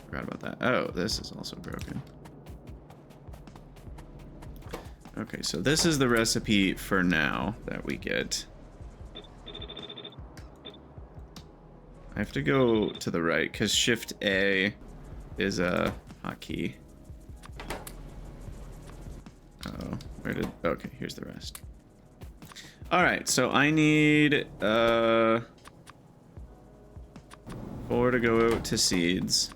Forgot about that. Oh, this is also broken. Okay, so this is the recipe for now that we get. I have to go to the right because Shift A is a hotkey. Uh-oh, where did... Okay, here's the rest. All right, so I need 4 to go out to seeds.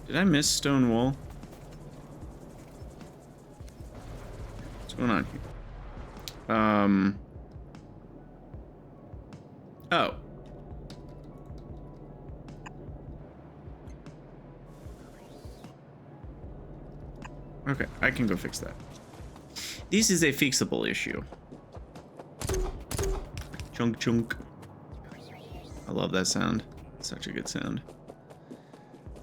Did I miss stone wool? What's going on here? Oh. Okay, I can go fix that. This is a fixable issue. Chunk chunk. I love that sound. It's such a good sound.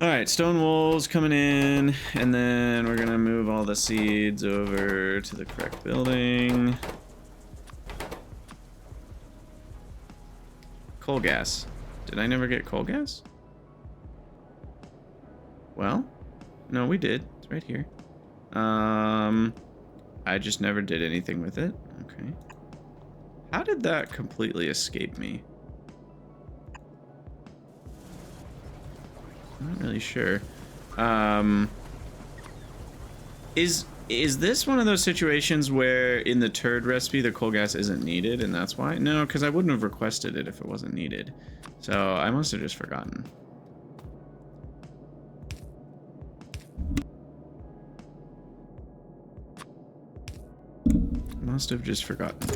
Alright, stone wool's coming in, and then we're gonna move all the seeds over to the correct building. Coal gas. Did I never get coal gas? Well, no, we did. It's right here. I just never did anything with it. Okay. How did that completely escape me? I'm not really sure. Is this one of those situations where in the turd recipe the coal gas isn't needed and that's why? No, because I wouldn't have requested it if it wasn't needed. So I must have just forgotten. Must have just forgotten.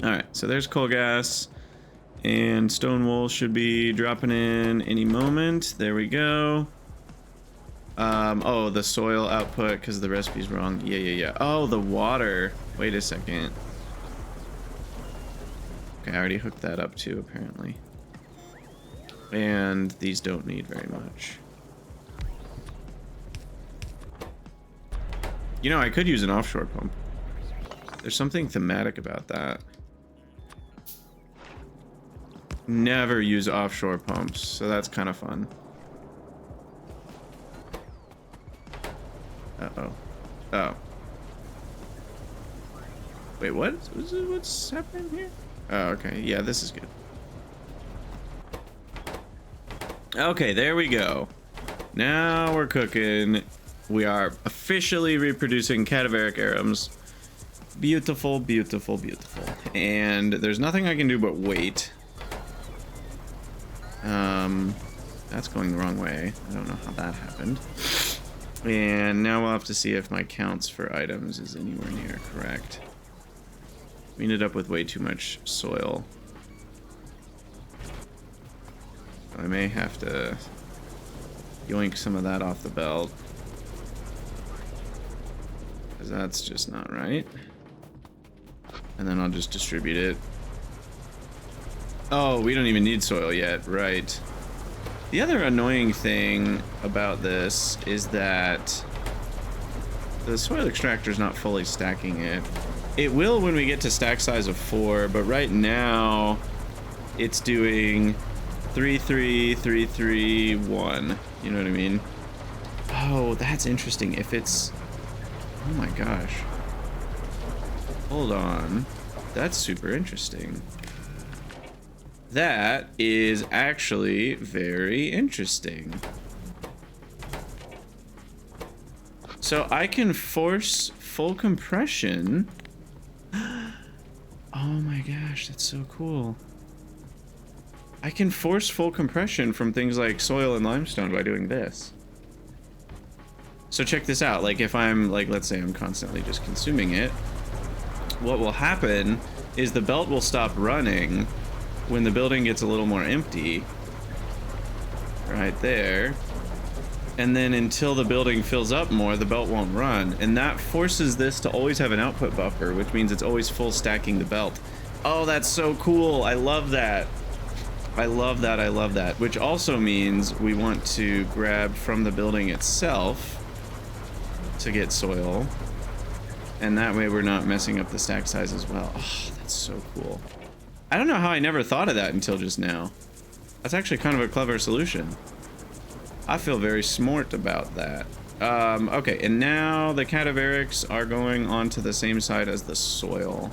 Alright, so there's coal gas. And stone wool should be dropping in any moment. There we go. Oh, the soil output because the recipe's wrong. Yeah. Oh, the water. Wait a second. Okay, I already hooked that up too, apparently. And these don't need very much. You know, I could use an offshore pump. There's something thematic about that. Never use offshore pumps, so that's kind of fun. Uh-oh. Oh. Wait, what? What's happening here? Oh, okay. Yeah, this is good. Okay, there we go. Now we're cooking. We are officially reproducing cadaveric arums. Beautiful, beautiful, beautiful. And there's nothing I can do but wait. That's going the wrong way. I don't know how that happened. And now we'll have to see if my counts for items is anywhere near correct. We ended up with way too much soil. I may have to yoink some of that off the belt. Because that's just not right. And then I'll just distribute it. Oh, we don't even need soil yet, right. The other annoying thing about this is that the soil extractor is not fully stacking it. It will when we get to stack size of 4, but right now it's doing 3, 3, 3, 3, 1. You know what I mean? Oh, that's interesting. If it's... Oh my gosh. Hold on. That's super interesting. That is actually very interesting. So I can force full compression. Oh my gosh, that's so cool. I can force full compression from things like soil and limestone by doing this. So check this out. Like if I'm like, let's say I'm constantly just consuming it, what will happen is the belt will stop running when the building gets a little more empty, right there, and then until the building fills up more, the belt won't run, and that forces this to always have an output buffer, which means it's always full stacking the belt. Oh, that's so cool. I love that. I love that. I love that. Which also means we want to grab from the building itself to get soil, and that way we're not messing up the stack size as well. Oh, that's so cool. I don't know how I never thought of that until just now. That's actually kind of a clever solution. I feel very smart about that. Okay, and now the cadaverics are going onto the same side as the soil.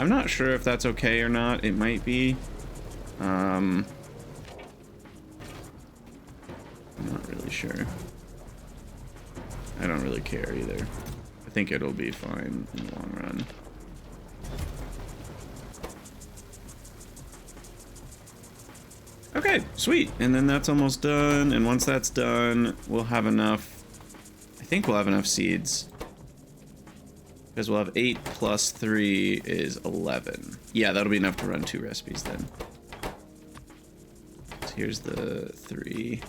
I'm not sure if that's okay or not. It might be. I'm not really sure. I don't really care either. I think it'll be fine in the long run. Okay, sweet. And then that's almost done. And once that's done, we'll have enough. I think we'll have enough seeds. Because we'll have 8 plus 3 is 11. Yeah, that'll be enough to run 2 recipes then. So here's the 3.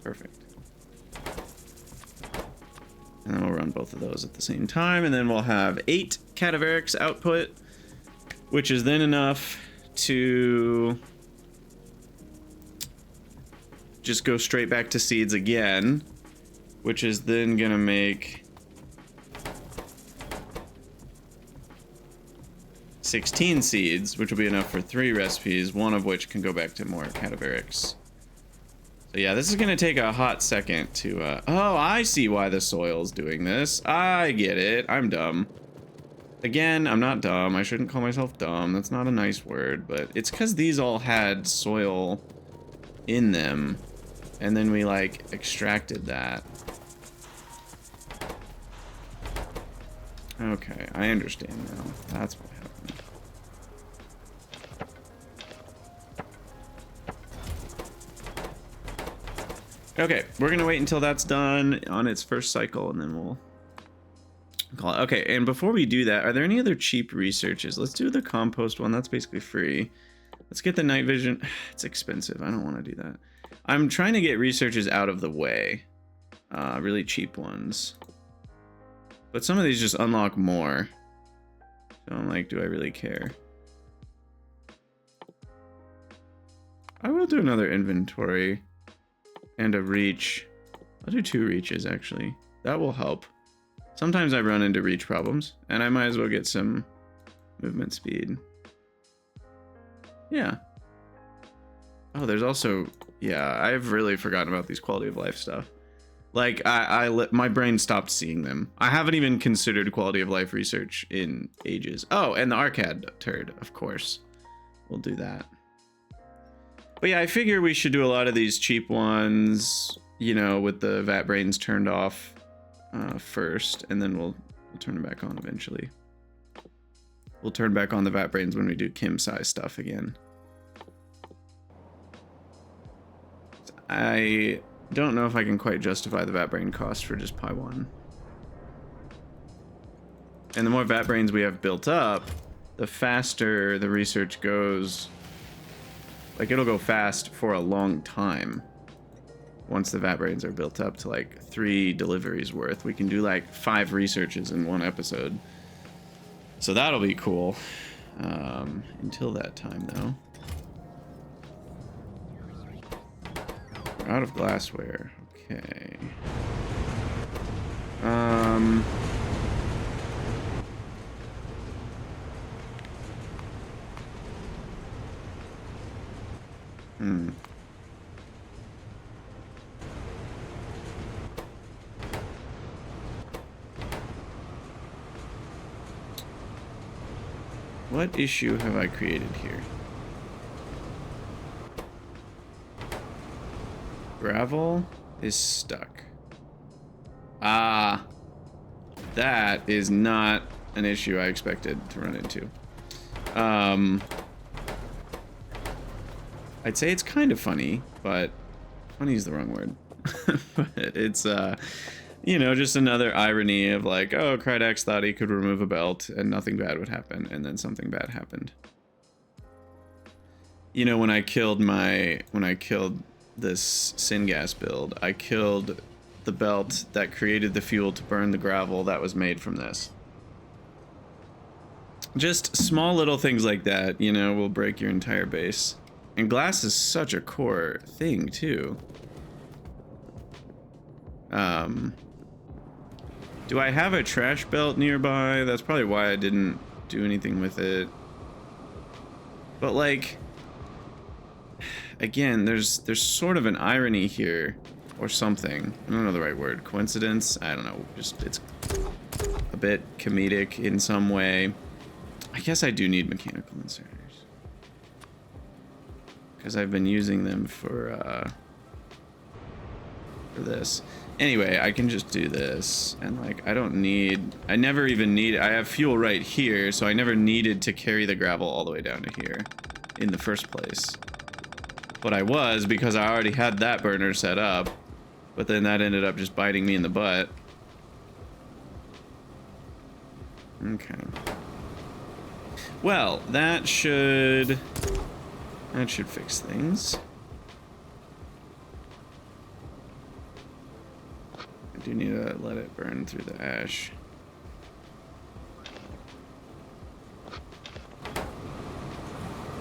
Perfect. And then we'll run both of those at the same time. And then we'll have 8 cadaverics output, which is then enough to just go straight back to seeds again, which is then gonna make 16 seeds, which will be enough for 3 recipes, one of which can go back to more cadaverics. So yeah, this is gonna take a hot second to oh, I see why the soil's doing this. I get it. I'm dumb. Again, I'm not dumb. I shouldn't call myself dumb. That's not a nice word, but it's because these all had soil in them, and then we, like, extracted that. Okay, I understand now. That's what happened. Okay, we're gonna wait until that's done on its first cycle, and then we'll call it. Okay, and before we do that, are there any other cheap researches? Let's do the compost one. That's basically free. Let's get the night vision. It's expensive. I don't want to do that. I'm trying to get researches out of the way. Really cheap ones. But some of these just unlock more. So I'm like, do I really care? I will do another inventory and a reach. I'll do 2 reaches, actually. That will help. Sometimes I run into reach problems, and I might as well get some movement speed. Yeah. Oh, there's also... Yeah, I've really forgotten about these quality of life stuff. Like, my brain stopped seeing them. I haven't even considered quality of life research in ages. Oh, and the arcade turd, of course. We'll do that. But yeah, I figure we should do a lot of these cheap ones, you know, with the vat brains turned off first, and then we'll turn them back on eventually. We'll turn back on the vat brains when we do Kim size stuff again. I don't know if I can quite justify the vat brain cost for just pi1. And the more vat brains we have built up, the faster the research goes. Like, it'll go fast for a long time. Once the vat brains are built up to like 3 deliveries worth, we can do like 5 researches in 1 episode. So that'll be cool. Until that time, though. We're out of glassware. Okay. What issue have I created here? Gravel is stuck. Ah, that is not an issue I expected to run into. I'd say it's kind of funny, but funny is the wrong word. But it's, you know, just another irony of like, oh, Krydax thought he could remove a belt and nothing bad would happen, and then something bad happened. You know, when I killed this syngas build, I killed the belt that created the fuel to burn the gravel that was made from this. Just small little things like that, you know, will break your entire base. And glass is such a core thing, too. Do I have a trash belt nearby? That's probably why I didn't do anything with it. But, like, again, there's sort of an irony here, or something. I don't know the right word. Coincidence? I don't know. Just, it's a bit comedic in some way. I guess I do need mechanical inserters. Because I've been using them for this. Anyway, I can just do this, and like, I never even need, I have fuel right here, so I never needed to carry the gravel all the way down to here in the first place. But I was, because I already had that burner set up, but then that ended up just biting me in the butt. Okay. Well, that should fix things. I do need to let it burn through the ash.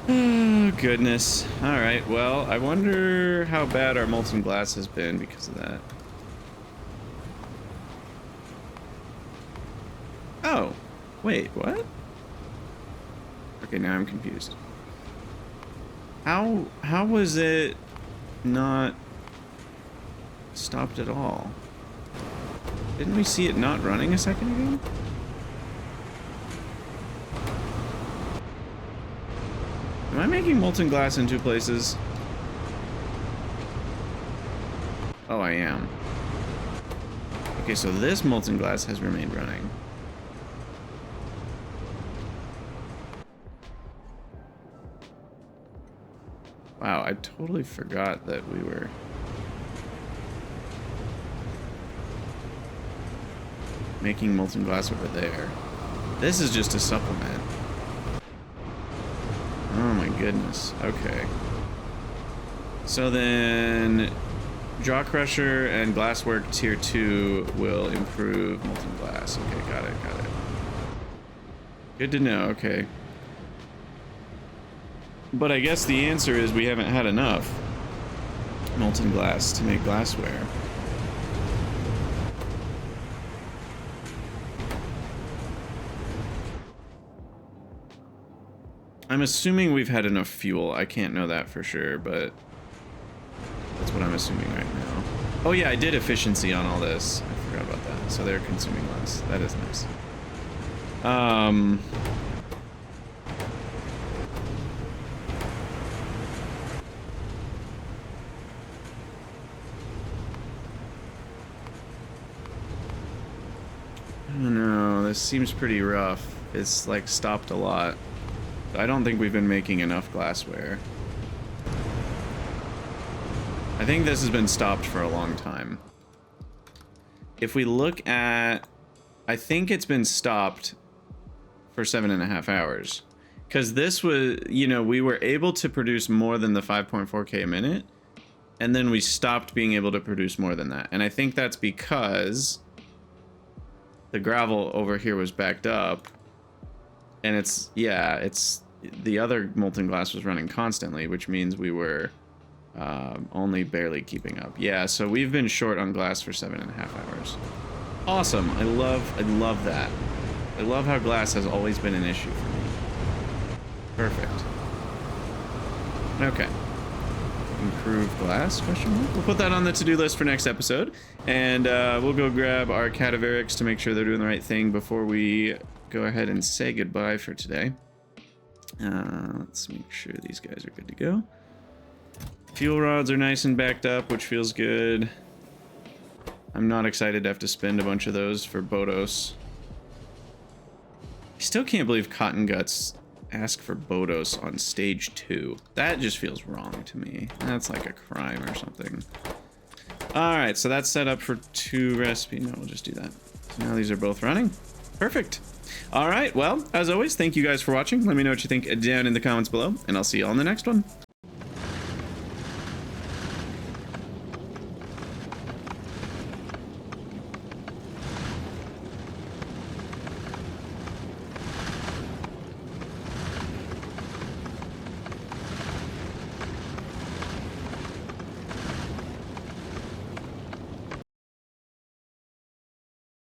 Oh, goodness. Alright, well, I wonder how bad our molten glass has been because of that. Oh, wait, what? Okay, now I'm confused. How was it not stopped at all? Didn't we see it not running a second ago? Am I making molten glass in 2 places? Oh, I am. Okay, so this molten glass has remained running. Wow, I totally forgot that we were making molten glass over there. This is just a supplement. Oh my goodness. Okay. So then Jaw Crusher and Glasswork tier 2 will improve molten glass. Okay, got it. Good to know, okay. But I guess the answer is we haven't had enough molten glass to make glassware. I'm assuming we've had enough fuel. I can't know that for sure, but that's what I'm assuming right now. Oh yeah, I did efficiency on all this. I forgot about that. So they're consuming less. That is nice. I don't know, this seems pretty rough. It's like stopped a lot. I don't think we've been making enough glassware. I think this has been stopped for a long time. If we look at, I think it's been stopped for 7.5 hours. Because this was, you know, we were able to produce more than the 5.4K a minute. And then we stopped being able to produce more than that. And I think that's because the gravel over here was backed up. And it's, yeah, it's, the other molten glass was running constantly, which means we were only barely keeping up. Yeah, so we've been short on glass for 7.5 hours. Awesome, I love that. I love how glass has always been an issue for me. Perfect. Okay. Improve glass, question mark? We'll put that on the to-do list for next episode. And we'll go grab our Cadaverics to make sure they're doing the right thing before we go ahead and say goodbye for today. Let's make sure these guys are good to go. Fuel rods are nice and backed up, which feels good. I'm not excited to have to spend a bunch of those for Bodos. I still can't believe Cotton Guts ask for Bodos on stage 2. That just feels wrong to me. That's like a crime or something. Alright, so that's set up for 2 recipes. No, we'll just do that. So now these are both running. Perfect. Alright, well, as always, thank you guys for watching. Let me know what you think down in the comments below, and I'll see you all in the next one.